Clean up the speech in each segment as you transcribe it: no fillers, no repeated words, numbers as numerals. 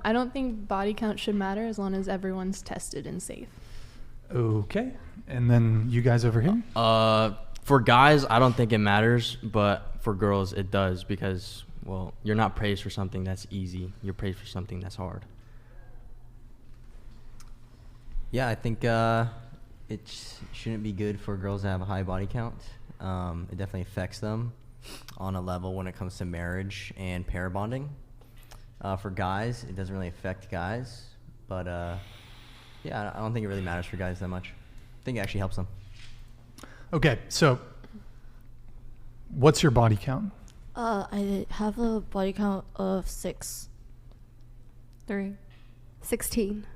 I don't think body count should matter as long as everyone's tested and safe. Okay. And then you guys over here? For guys, I don't think it matters, but for girls, it does because, well, you're not praised for something that's easy. You're praised for something that's hard. Yeah, I think it shouldn't be good for girls to have a high body count. It definitely affects them on a level when it comes to marriage and pair bonding. For guys, it doesn't really affect guys, but yeah, I don't think it really matters for guys that much. I think it actually helps them. Okay, so what's your body count? I have a body count of 6. 3. 16.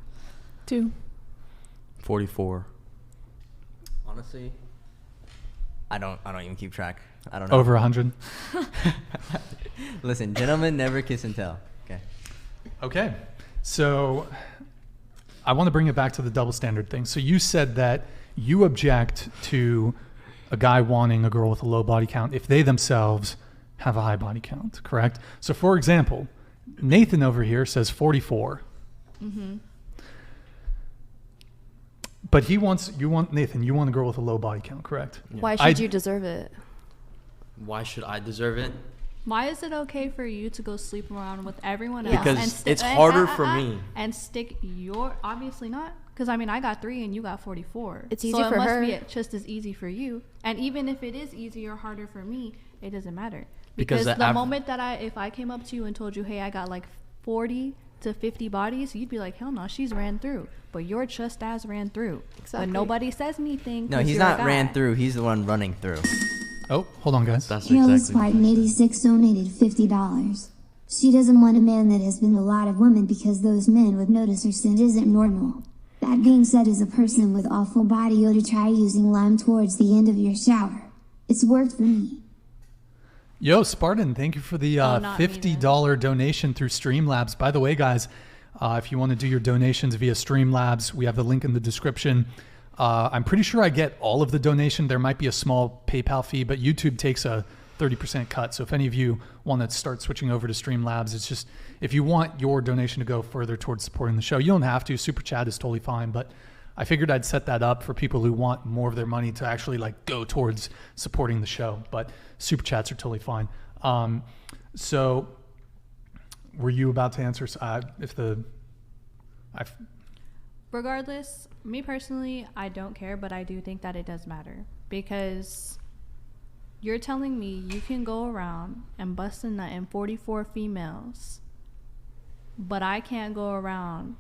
2. 44. Honestly, I don't even keep track. I don't know. Over 100? Listen, gentlemen never kiss and tell. Okay. Okay, so I want to bring it back to the double standard thing. So you said that you object to a guy wanting a girl with a low body count if they themselves have a high body count, correct? So for example, Nathan over here says 44. Mm-hmm. But Nathan, you want a girl with a low body count, correct? Yeah. Why should you deserve it? Why should I deserve it? Why is it okay for you to go sleep around with everyone Yeah. else? Because it's harder for me. And stick your, obviously not. Because I mean, I got 3 and you got 44. It's easy so for it her. must be just as easy for you. And even if it is easier or harder for me, it doesn't matter. Because Because the the moment that if I came up to you and told you, hey, I got like 40 to 50 bodies, you'd be like, hell no, she's ran through. But you're just as ran through. Exactly. But nobody says anything. No, 'cause he's you're a not guy. ran through. He's the one running through. Oh, hold on, guys. That's Careless exactly. Spartan 86 donated $50. She doesn't want a man that has been with a lot of women because those men would notice her scent isn't normal. That being said, as a person with awful body odor, try using lime towards the end of your shower. It's worked for me. Yo, Spartan, thank you for the not me $50 donation through Streamlabs. By the way, guys, if you want to do your donations via Streamlabs, we have the link in the description. I'm pretty sure I get all of the donation. There might be a small PayPal fee, but YouTube takes a 30% cut. So if any of you want to start switching over to Streamlabs, it's just, if you want your donation to go further towards supporting the show, you don't have to. Super Chat is totally fine, but I figured I'd set that up for people who want more of their money to actually like go towards supporting the show. But Super Chats are totally fine. So were you about to answer Regardless, me personally, I don't care, but I do think that it does matter because you're telling me you can go around and bust a nut in 44 females, but I can't go around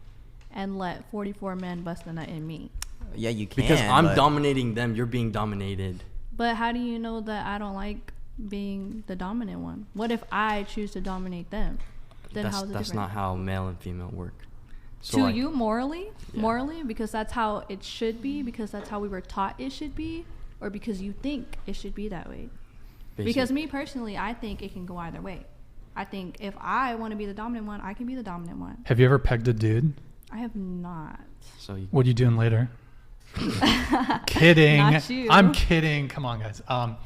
and let 44 men bust a nut in me. Yeah, you can. Because I'm but dominating them, you're being dominated. But how do you know that I don't like being the dominant one? What if I choose to dominate them? Then how's it That's different? not how male and female work. So To like, you morally? Yeah. Morally? Because that's how it should be? Because that's how we were taught it should be? Or because you think it should be that way? Because me personally, I think it can go either way. I think if I want to be the dominant one, I can be the dominant one. Have you ever pegged a dude? I have not. So you, What are you doing later? Kidding. Not you. I'm kidding. Come on, guys. I'm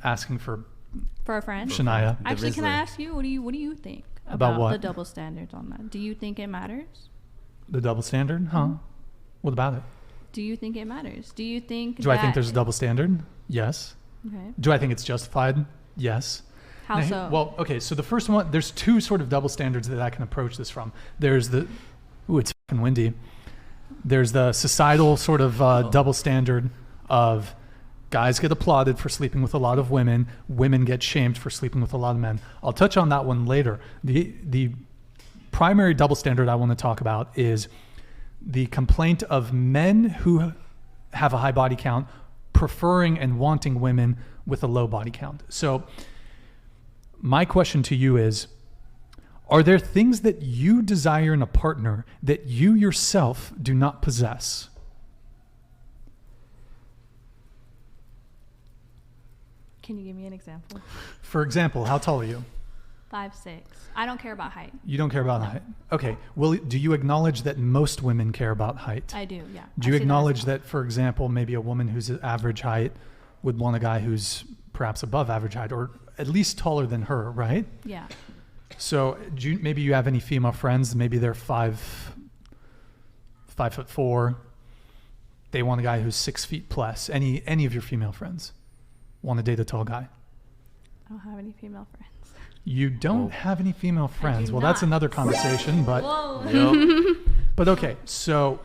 asking for For a friend? Shania. Actually, can I Rizzler. ask you, what do you think About what? the double standards on that? Do you think it matters? The double standard? Huh? What about it? Do you think it matters? Do you think Do I think there's a double standard? Yes. Okay. Do I think it's justified? Yes. How Now, so? Well, okay, so the first one, there's two sort of double standards that I can approach this from. There's the, ooh, it's fucking windy. There's the societal sort of double standard of guys get applauded for sleeping with a lot of women, women get shamed for sleeping with a lot of men. I'll touch on that one later. The primary double standard I want to talk about is the complaint of men who have a high body count preferring and wanting women with a low body count. So my question to you is, are there things that you desire in a partner that you yourself do not possess? Can you give me an example? For example, how tall are you? 5'6". I don't care about height. You don't care about height. Okay. Well, do you acknowledge that most women care about height? I do, yeah. Do you acknowledge that, for example, maybe a woman who's at average height would want a guy who's perhaps above average height or at least taller than her, right? Yeah. So maybe you have any female friends. Maybe they're 5'4". They want a guy who's 6 feet plus. Any of your female friends want to date a tall guy? I don't have any female friends. You don't have any female friends. Well, that's not. another conversation. But Yep. but okay. So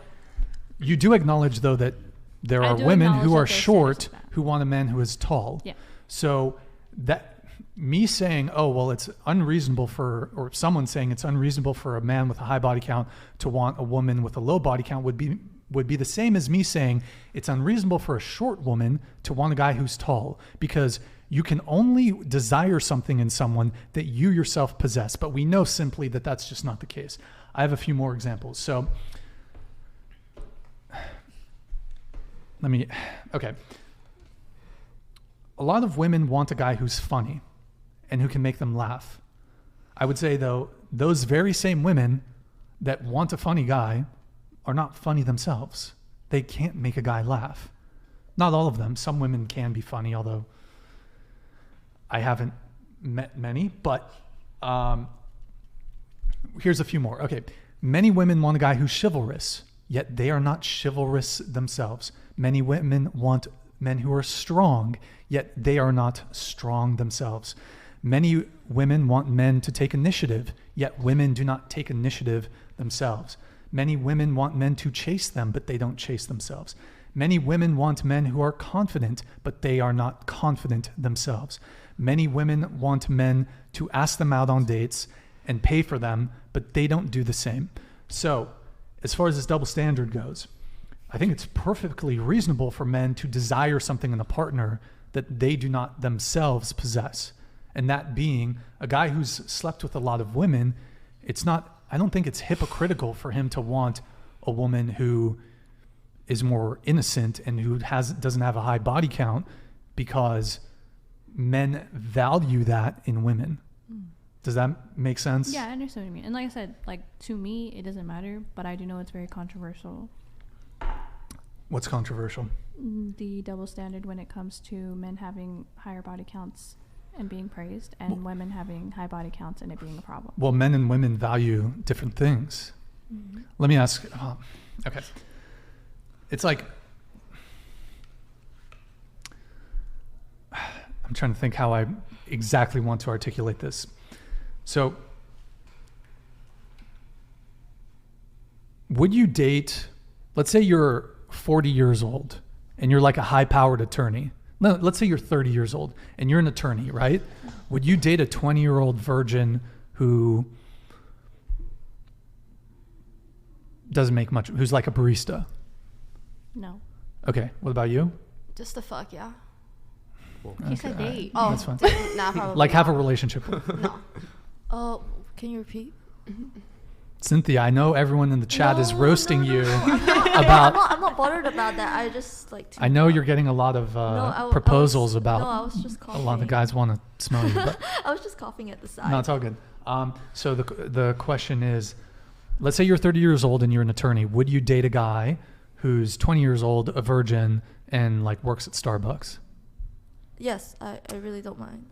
you do acknowledge though that there I are do women acknowledge who that are there's short standards for that. who want a man who is tall. Yeah. So that me saying, oh, well, it's unreasonable or someone saying it's unreasonable for a man with a high body count to want a woman with a low body count would be the same as me saying it's unreasonable for a short woman to want a guy who's tall, because you can only desire something in someone that you yourself possess. But we know simply that that's just not the case. I have a few more examples. So okay. A lot of women want a guy who's funny and who can make them laugh. I would say, though, those very same women that want a funny guy are not funny themselves. They can't make a guy laugh. Not all of them. Some women can be funny, although I haven't met many. But here's a few more. Okay. Many women want a guy who's chivalrous, yet they are not chivalrous themselves. Many women want men who are strong, yet they are not strong themselves. Many women want men to take initiative, yet women do not take initiative themselves. Many women want men to chase them, but they don't chase themselves. Many women want men who are confident, but they are not confident themselves. Many women want men to ask them out on dates and pay for them, but they don't do the same. So, as far as this double standard goes, I think it's perfectly reasonable for men to desire something in a partner that they do not themselves possess. And that being a guy who's slept with a lot of women, I don't think it's hypocritical for him to want a woman who is more innocent and who doesn't have a high body count, because men value that in women. Does that make sense? Yeah, I understand what you mean. And like I said, like, to me, it doesn't matter, but I do know it's very controversial. What's controversial? The double standard when it comes to men having higher body counts and being praised, and women having high body counts and it being a problem. Well, men and women value different things. Mm-hmm. Let me ask. Okay. It's like, I'm trying to think how I exactly want to articulate this. So, would you date, let's say you're 40 years old and you're like a high-powered attorney. No, let's say you're 30 years old and you're an attorney, right? Would you date a 20-year-old virgin who doesn't make much, who's like a barista? No. Okay, what about you? Just the fuck, yeah. He said date. Oh, That's fine. Nah, probably Like have a not. relationship with. No. Oh, can you repeat? Cynthia, I know everyone in the chat is No, roasting no, you no. about. I'm not bothered about that. I just like to. I know you're getting a lot of proposals about No, I was just a coughing. lot of guys want to smell you. But I was just coughing at the side. no, it's all good. So the question is, let's say you're 30 years old and you're an attorney. Would you date a guy who's 20 years old, a virgin, and like works at Starbucks? Yes, I really don't mind.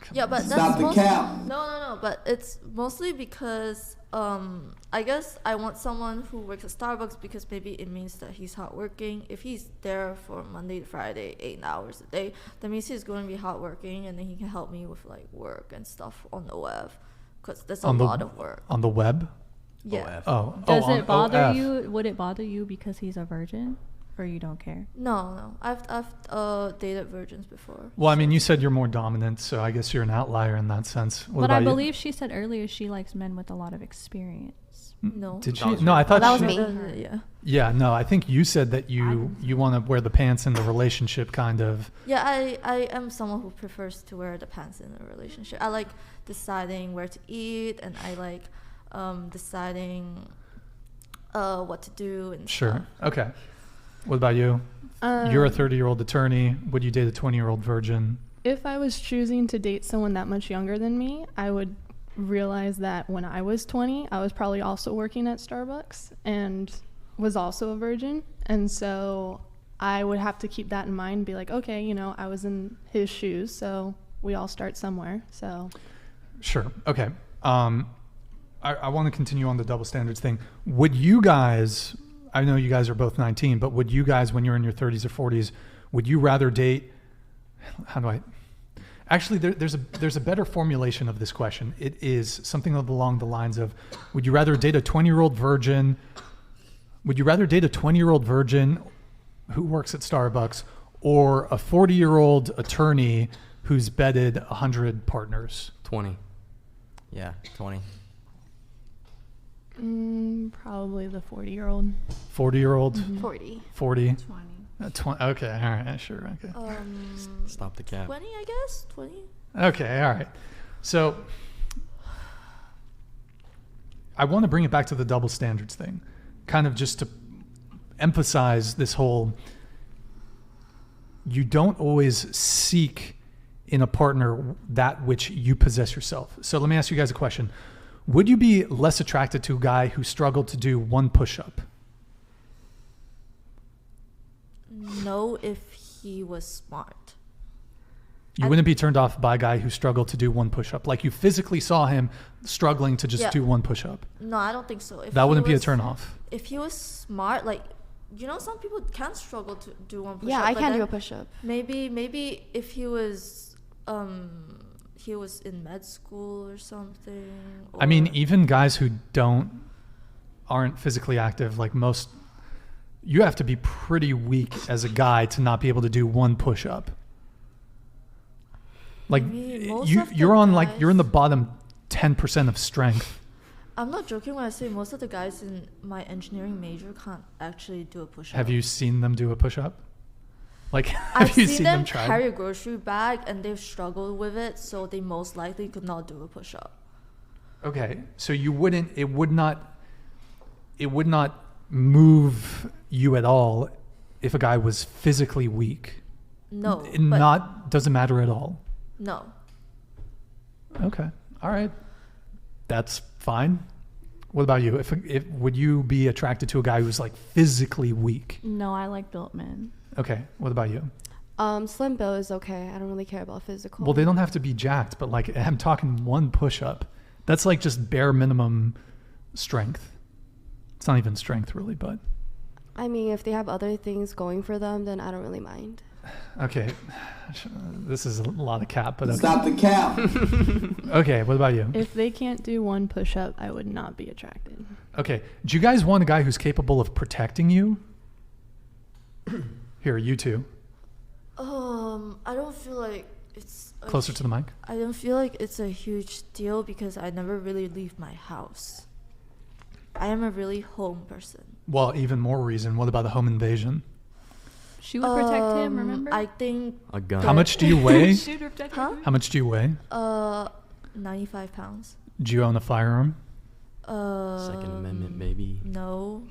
Come Yeah, on. but Stop that's the mostly, cap. No, but it's mostly because I guess I want someone who works at Starbucks because maybe it means that he's hardworking. If he's there for Monday to Friday, 8 hours a day, that means he's going to be hardworking, and then he can help me with like work and stuff on the web, because there's a lot of work. On the web? Yeah. Does on it bother OF. you? Would it bother you because he's a virgin, or you don't care? No. I've dated virgins before. Well, I mean, you said you're more dominant, so I guess you're an outlier in that sense. What But I about you? believe she said earlier she likes men with a lot of experience. No. Did That she? was No, her. I thought that was she- me. Yeah. Yeah, no, I think you said that you want to wear the pants in the relationship, kind of. Yeah, I am someone who prefers to wear the pants in a relationship. I like deciding where to eat, and I like deciding what to do and Sure. stuff. Okay. What about you? You're a 30-year-old attorney. Would you date a 20-year-old virgin? If I was choosing to date someone that much younger than me, I would realize that when I was 20, I was probably also working at Starbucks and was also a virgin. And so I would have to keep that in mind and be like, okay, I was in his shoes, so we all start somewhere. So Sure. Okay. I want to continue on the double standards thing. Would you guys, I know you guys are both 19, but would you guys, when you're in your 30s or 40s, would you rather date, actually, there's a better formulation of this question. It is something along the lines of, would you rather date a 20-year-old virgin? Would you rather date a 20-year-old virgin who works at Starbucks or a 40-year-old attorney who's bedded 100 partners? 20. Yeah, 20. Probably the 40-year-old. 40-year-old? 40. 40? 20. 20. Okay, all right, sure, okay. Stop the cap. 20, I guess. 20. Okay, all right. So I want to bring it back to the double standards thing, kind of just to emphasize this whole, you don't always seek in a partner that which you possess yourself. So let me ask you guys a question. Would you be less attracted to a guy who struggled to do one push-up? No, if he was smart. You wouldn't be turned off by a guy who struggled to do one push-up. Like you physically saw him struggling to just Yeah. do one push-up. No, I don't think so. If That he wouldn't be a was- turn-off. If he was smart, like, you know, some people can struggle to do one push-up. Yeah, I but can do then a push-up. Maybe if he was in med school or something. I mean, or- even guys who aren't physically active, like most, you have to be pretty weak as a guy to not be able to do one push-up. Like Maybe most you, of the you're on like you're in the guys- bottom 10% of strength. I'm not joking when I say most of the guys in my engineering major can't actually do a push-up. Have you seen them do a push-up? Like, I've have you seen them try? carry a grocery bag and they've struggled with it, so they most likely could not do a push-up. Okay, so it would not move you at all if a guy was physically weak. No, It doesn't matter at all. no. Okay, all right, that's fine. What about you? If would you be attracted to a guy who's like physically weak? No, I like built men. Okay, what about you? Slim Bill is okay. I don't really care about physical. Well, they don't have to be jacked, but like I'm talking one push-up. That's like just bare minimum strength. It's not even strength really, but I mean, if they have other things going for them, then I don't really mind. okay. This is a lot of cap, but okay. Stop the cap. Okay, what about you? If they can't do one push-up, I would not be attracted. Okay, do you guys want a guy who's capable of protecting you? Here, you two. I don't feel like it's Closer to the mic. I don't feel like it's a huge deal because I never really leave my house. I am a really home person. Well, even more reason. What about the home invasion? She would protect him, remember? I think A gun. How much do you weigh? Shoot her, protect Huh? her. How much do you weigh? 95 pounds. Do you own a firearm? Second Amendment, baby. No.